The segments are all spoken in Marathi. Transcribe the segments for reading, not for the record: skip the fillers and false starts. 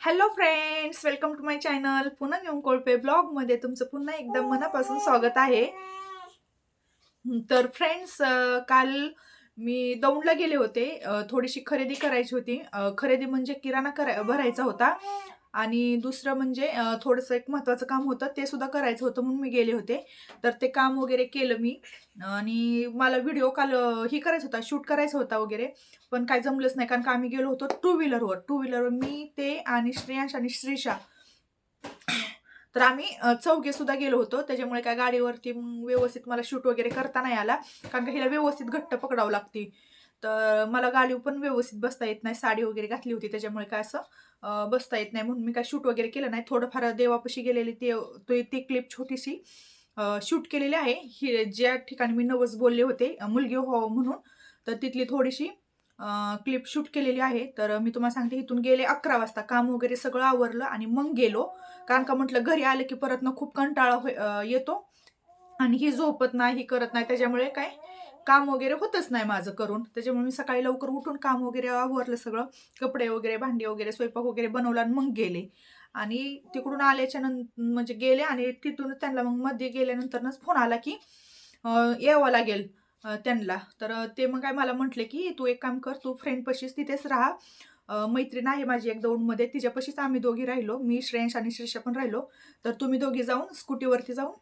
Hello friends, welcome to my channel. पुन्हा येऊन कोळपे ब्लॉगमध्ये तुमचं पुन्हा एकदा मनापासून स्वागत आहे. तर फ्रेंड्स, काल मी दौंडला गेले होते. थोडीशी खरेदी करायची होती. खरेदी म्हणजे किराणा भरायचा होता आणि दुसरं म्हणजे थोडंसं एक महत्त्वाचं काम होतं, ते सुद्धा करायचं होतं म्हणून मी गेले होते. तर ते काम वगैरे केलं मी आणि मला व्हिडिओ काल ही करायचा होता, शूट करायचा होता वगैरे, पण काय जमलंच नाही कारण का आम्ही गेलो होतो टू व्हीलरवर मी, ते आणि श्रेयांश आणि श्रीशा. तर आम्ही चौघे सुद्धा गेलो होतो. त्याच्यामुळे काय गाडीवरती व्यवस्थित मला शूट वगैरे करता नाही आला कारण का हिला व्यवस्थित घट्ट पकडावं लागते. तर मला गाडीवर पण व्यवस्थित बसता येत नाही. साडी वगैरे घातली होती त्याच्यामुळे काय असं बसता येत नाही म्हणून मी काय शूट वगैरे केलं नाही. थोडंफार देवापाशी गेलेली ती क्लिप छोटीशी शूट केलेली आहे. ही ज्या ठिकाणी मी नवस बोलले होते मुलगी हो म्हणून, तर तिथली थोडीशी क्लिप शूट केलेली आहे. तर मी तुम्हाला सांगते, इथून गेले 11 वाजता. काम वगैरे सगळं आवरलं आणि मग गेलो. कारण का म्हटलं घरी आलं की परत ना खूप कंटाळा येतो आणि ही झोपत नाही, ही करत नाही. त्याच्यामुळे काय काम वगैरे होतच नाही माझं करून. त्याच्यामुळे मी सकाळी लवकर उठून काम वगैरे आवरलं सगळं. कपडे वगैरे, भांडी वगैरे, स्वयंपाक वगैरे बनवला आणि मग गेले. आणि तिकडून आल्याच्या म्हणजे गेले आणि तिथून त्यांना मग मध्ये गेल्यानंतरच फोन आला की यावं लागेल त्यांना. तर ते मग काय मला म्हटले की तू एक काम कर, तू फ्रेंडपाशीच तिथेच राहा. मैत्रीण आहे माझी एक दौंडमध्ये, तिच्यापाशीच आम्ही दोघी राहिलो. मी, श्रेयांश आणि श्रीषा पण राहिलो. तर तुम्ही दोघी जाऊन स्कूटीवरती जाऊन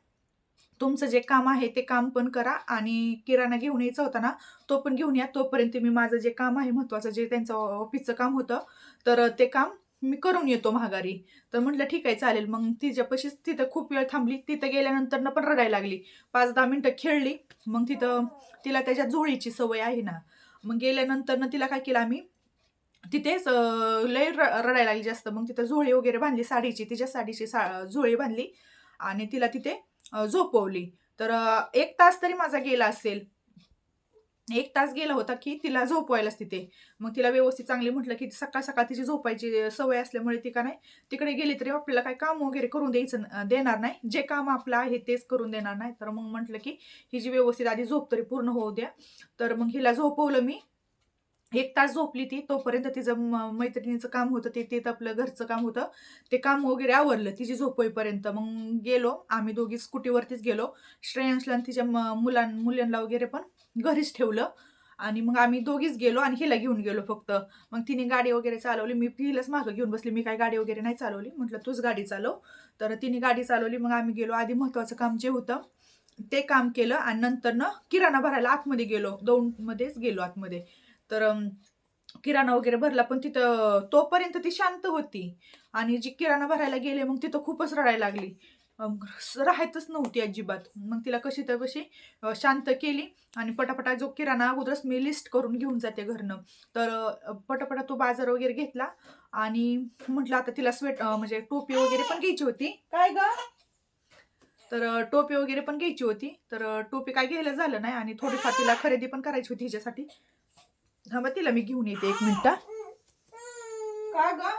तुमचं जे काम आहे ते काम पण करा आणि किराणा घेऊन यायचा होता ना, तो पण घेऊन या. तोपर्यंत मी माझं जे काम आहे महत्त्वाचं, जे त्यांचं ऑफिसचं काम होतं, तर ते काम मी करून येतो माघारी. तर म्हटलं ठीक आहे चालेल. मग तिच्यापाशीच तिथं खूप वेळ थांबली. तिथं गेल्यानंतर पण रडायला लागली. 5-10 मिनिटं खेळली. मग तिथं तिला त्याच्या झोळीची सवय आहे ना. मग गेल्यानंतर तिला काय केलं आम्ही, तिथेच लय रडायला लागली जास्त. मग तिथं झोळी वगैरे बांधली साडीची, तिच्या साडीची झोळी बांधली आणि तिला तिथे झोपवली. तर 1 तास तरी माझा गेला असेल. 1 तास गेला होता की तिला झोपवायलाच तिथे. मग तिला व्यवस्थित चांगली म्हटलं की सकाळ-सकाळ तिची झोपायची सवय असल्यामुळे ती का नाही, तिकडे गेली तरी आपल्याला काही काम वगैरे करून देणार नाही. जे काम आपलं आहे तेच करून देणार नाही. तर मग म्हटलं की हिची व्यवस्थित आधी झोप तरी पूर्ण होऊ द्या. तर मग हिला झोपवलं मी. 1 तास झोपली ती. तोपर्यंत तिचं मैत्रिणीचं काम होतं, ते आपलं घरचं काम होतं. ते काम वगैरे आवरलं तिची झोप होईपर्यंत. मग गेलो आम्ही दोघी, स्कूटीवरतीच गेलो. श्रेयांशला आणि तिच्या मुलांना वगैरे पण घरीच ठेवलं आणि मग आम्ही दोघीच गेलो आणि हिला घेऊन गेलो फक्त. मग तिने गाडी वगैरे चालवली. मी हिलाच मागं घेऊन बसली. मी काही गाडी वगैरे नाही चालवली. म्हटलं तूच गाडी चालव. तर तिने गाडी चालवली. मग आम्ही गेलो. आधी महत्त्वाचं काम जे होतं ते काम केलं आणि नंतरनं किराणा भरायला आतमध्ये गेलो. दौंडमध्येच गेलो आतमध्ये. तर किराणा वगैरे भरला. पण तिथं तोपर्यंत ती शांत होती आणि जी किराणा भरायला गेले मग तिथं खूपच रडायला लागली. राहायचंच नव्हती अजिबात. मग तिला कशी तर कशी शांत केली आणि पटापटा जो किराणा अगोदरच मी लिस्ट करून घेऊन जाते घरनं. तर पटापटा तो बाजार वगैरे घेतला आणि म्हटलं आता तिला म्हणजे टोपी वगैरे पण घ्यायची होती. काय गं? तर टोपी वगैरे पण घ्यायची होती. तर टोपी काय घ्यायला झालं नाही आणि थोडीफार तिला खरेदी पण करायची होती हिच्यासाठी. थांबा तिला मी घेऊन येते 1 मिनिट. का ग?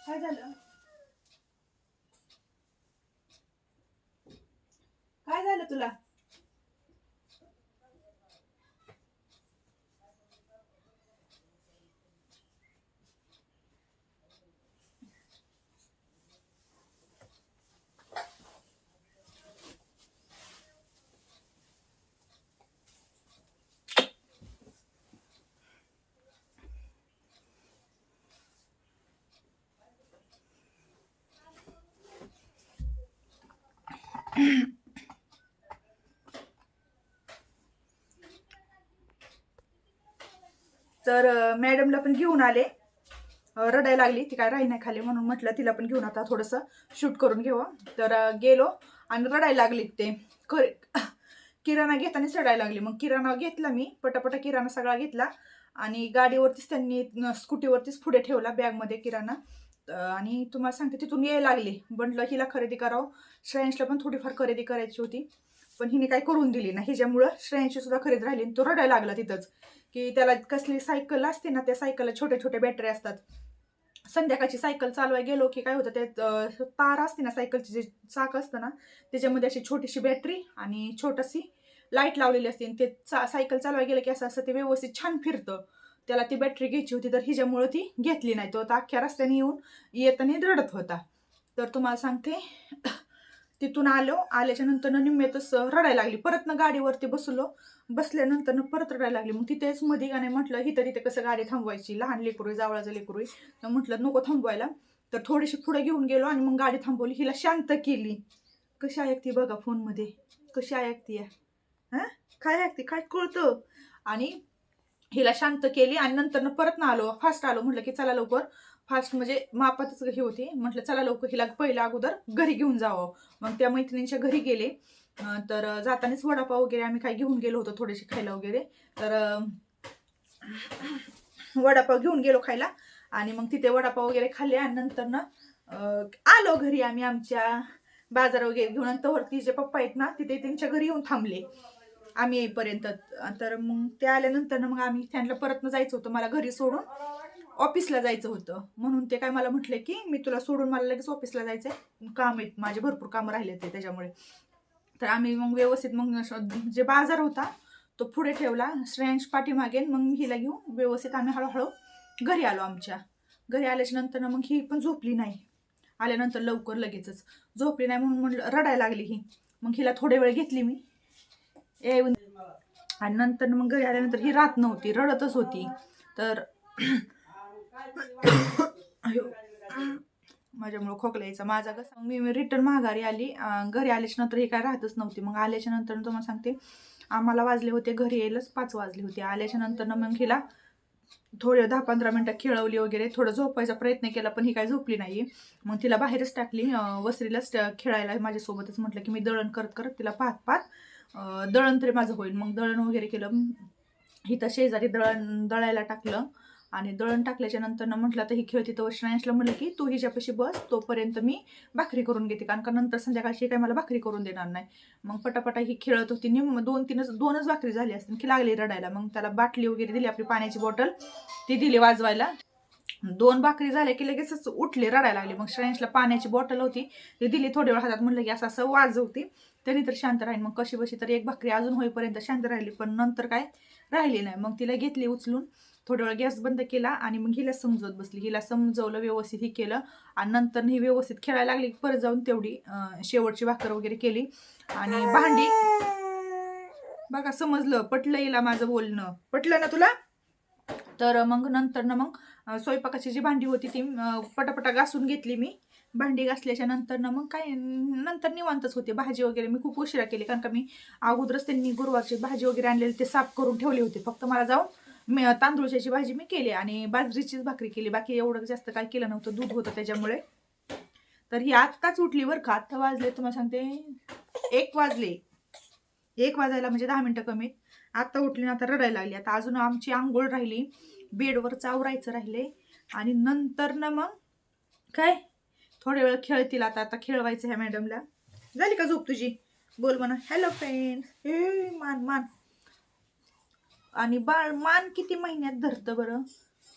काय झालं? काय झालं तुला? तर मॅडमला पण घेऊन आले. रडायला लागली ती, काय राही नाही खाली, म्हणून म्हटलं तिला पण घेऊन आता थोडंसं शूट करून घेऊ. तर गेलो आणि रडायला लागली ते. खरे किराणा घेतानाच रडायला लागली. मग किराणा घेतला मी, पटापटा किराणा सगळा घेतला आणि गाडीवरतीच त्यांनी स्कूटीवरतीच पुढे ठेवला बॅगमध्ये किराणा. आणि तुम्हाला सांगते तिथून यायला लागली. म्हटलं हिला खरेदी करावं. श्रेयांशला पण थोडीफार खरेदी करायची होती. पण हिने काही करून दिली नाही. हिच्यामुळं श्रेयांशी सुद्धा खरेदी राहिली. तो रडायला लागला तिथंच. की त्याला कसली सायकल असते ना, त्या सायकलला छोट्या छोट्या बॅटरी असतात. संध्याकाळची सायकल चालवायला गेलो की काय होतं, त्यात तार असते ना, सायकलची जे चाक असतं ना, त्याच्यामध्ये अशी छोटीशी बॅटरी आणि छोटीशी लाईट लावलेली असते. आणि ते सायकल चालवायला गेलं की असं असं ते व्यवस्थित छान फिरतं. त्याला ती बॅटरी घ्यायची होती, तर हिच्यामुळं ती घेतली नाही. तो आता अख्ख्या रस्त्याने येऊन येताना रडत होता. तर तुम्हाला सांगते, तिथून आल्याच्या नंतर निम्म्यातच रडायला लागली. परत गाडीवरती बसल्यानंतर परत रडायला लागली. मग तिथेच मध्ये का नाही म्हटलं, तिथे कसं गाडी थांबवायची, लहान लेकरू जावळाचं लेकरू, तर म्हटलं नको थांबवायला. तर थोडीशी पुढे घेऊन गेलो आणि मग गाडी थांबवली, हिला शांत केली. कशी ऐकते बघा फोनमध्ये, कशी ऐकते, काय ऐकते, काय कळतं. आणि हिला शांत केली आणि नंतर परत आलो, फास्ट आलो. म्हटलं की चला लवकर, फास्ट म्हणजे मापातच ही होती. म्हटलं चला लवकर हिला पहिला अगोदर घरी घेऊन जावं. मग त्या मैत्रिणींच्या घरी गेले. तर जातानाच वडापाव वगैरे आम्ही काय घेऊन गेलो होतो, थोडेसे खायला वगैरे. तर वडापाव घेऊन गेलो खायला आणि मग तिथे वडापाव वगैरे खाल्ले आणि नंतर आलो घरी आम्ही आमच्या बाजार वगैरे घेऊन. नंतर तिचे पप्पा आहेत ना, तिथे त्यांच्या घरी येऊन थांबले आम्ही येईपर्यंत. तर मग ते आल्यानंतर मग आम्ही त्यांना परत जायचं होतं, मला घरी सोडून ऑफिसला जायचं होतं. म्हणून ते काय मला म्हटले की मी तुला सोडून मला लगेच ऑफिसला जायचंय, काम आहेत माझे, भरपूर कामं राहिले ते त्याच्यामुळे. तर आम्ही मग व्यवस्थित मग जे बाजार होता तो पुढे ठेवला, श्रेयांश पाठीमागे, मग हिला घेऊन व्यवस्थित आम्ही हळूहळू घरी आलो. आमच्या घरी आल्याच्या नंतर मग ही पण झोपली नाही. आल्यानंतर लवकर लगेचच झोपली नाही, म्हणून म्हटलं रडायला लागली ही. मग हिला थोडे वेळ घेतली मी येऊन, आणि नंतर मग घरी आल्यानंतर ही राहत नव्हती, रडतच होती. तर माझ्यामुळं खोकला यायचा माझा. कसं मी रिटर्न माघारी आली. घरी आल्याच्या नंतर ही काय राहतच नव्हती. मग आल्याच्या नंतर तुम्हाला सांगते, आम्हाला वाजले होते घरी यायलाच 5 वाजले होते. आल्याच्या नंतर मग हिला थोडे 10-15 मिनटं खेळवली वगैरे, थोडं झोपायचा प्रयत्न केला, पण ही काय झोपली नाही. मग तिला बाहेरच टाकली, वसरीलाच खेळायला माझ्यासोबतच. म्हटलं की मी दळण करत करत तिला पाहत दळण तरी माझं होईल. मग दळण वगैरे केलं. इथं शेजारी दळायला टाकलं आणि दळण टाकल्याच्या नंतर म्हटलं तर ही खेळती. तर श्रेयांशला म्हटलं की तू हिच्यापाशी बस, तोपर्यंत मी भाकरी करून घेते, कारण का नंतर संध्याकाळची काही मला भाकरी करून देणार नाही. मग पटापटा ही खेळत होती. 2-3 भाकरी झाली असतील की लागली रडायला. मग त्याला बाटली वगैरे दिली, आपली पाण्याची बॉटल ती दिली वाजवायला. 2 भाकरी झाल्या की लगेचच उठले, रडायला लागले. मग श्रेयांशला पाण्याची बॉटल होती ती दिली, थोडी वेळ हातात. म्हटलं की असं वाजवते तरी तर शांत राहील. मग कशी बशी तर 1 भाकरी अजून होईपर्यंत शांत राहिली, पण नंतर काय राहिली नाही. मग तिला घेतली उचलून, थोड्या वेळ गॅस बंद केला आणि मग हिला समजवत बसली. हिला समजवलं व्यवस्थित, ही केलं आणि नंतर ही व्यवस्थित खेळायला लागली. परत जाऊन तेवढी शेवटची भाकर वगैरे केली आणि भांडी बघा, समजलं, पटलं हिला माझं बोलणं, पटलं ना तुला. तर मग नंतर मग स्वयंपाकाची जी भांडी होती ती पटापटा घासून घेतली मी. भांडी घासल्याच्या नंतर मग काय नंतर निवांतच होते. भाजी वगैरे मी खूप उशिरा केली, कारण का मी अगोदरच त्यांनी गुरुवारची भाजी वगैरे आणलेली ते साफ करून ठेवली होती. फक्त मला जाऊन तांदूळची भाजी मी केली आणि बाजरीचीच भाकरी केली, बाकी एवढं जास्त काय केलं नव्हतं, दूध होतं त्याच्यामुळे. तर ही आत्ताच उठली बरं का. आत्ता वाजले तुम्हाला सांगते 1 वाजले, 1 वाजायला म्हणजे 10 मिनिटं कमीत. आत्ता उठली ना, आता रडायला लागली. आता अजून आमची आंघोळ राहिली, बेडवर आवरायचं राहिले आणि नंतर मग काय थोड्या वेळ खेळतील. आता खेळवायचं ह्या मॅडमला. झाली का झोप तुझी? बोल म्हणा हॅलो फ्रेंड. हे मान मान. आणि बाळ मान किती महिन्यात धरतं बरं?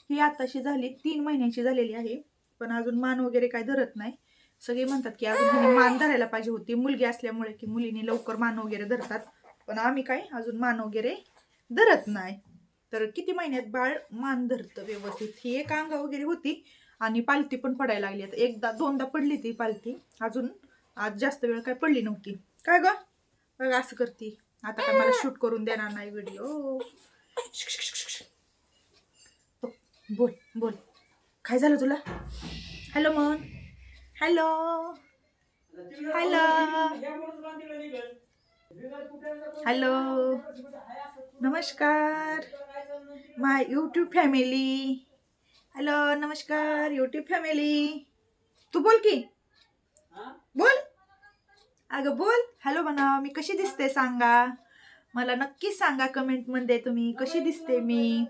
ही आताशी झाली 3 महिन्याची झालेली आहे, पण अजून मान वगैरे काय धरत नाही. सगळे म्हणतात की अजून हिने मान धरायला पाहिजे होती, मुलगी असल्यामुळे, की मुलीने लवकर मान वगैरे धरतात, पण आम्ही काय अजून मान वगैरे धरत नाही. तर किती महिन्यात बाळ मान धरतं व्यवस्थित? ही एक अंगा वगैरे होती आणि पालती पण पडायला लागली. आता 1-2दा पडली ती पालती, अजून आज जास्त वेळ काय पडली नव्हती. काय ग बघा असं करते. आता काय मला शूट करून देणार नाही व्हिडिओ. बोल बोल, काय झालं तुला? हॅलो मन, हॅलो हॅलो हॅलो, नमस्कार माय यूट्यूब फॅमिली. हॅलो नमस्कार यूट्यूब फॅमिली. तू बोल की, बोल अगं बोल. हॅलो म्हणा. मी कशी दिसते सांगा मला, नक्की सांगा कमेंट मध्ये तुम्ही कशी दिसते मी.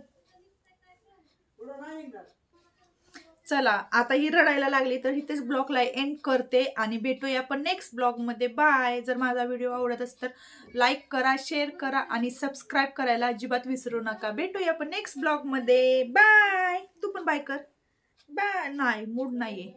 चला आता ही रडायला लागली तर इथेच ब्लॉगला एंड करते आणि भेटूया आपण नेक्स्ट ब्लॉग मध्ये. बाय. जर माझा व्हिडिओ आवडत असेल तर लाईक करा, शेअर करा आणि सबस्क्राईब करायला अजिबात विसरू नका. भेटूया आपण नेक्स्ट ब्लॉग मध्ये. बाय. तू पण बाय कर. बाय. नाही मूड नाहीये.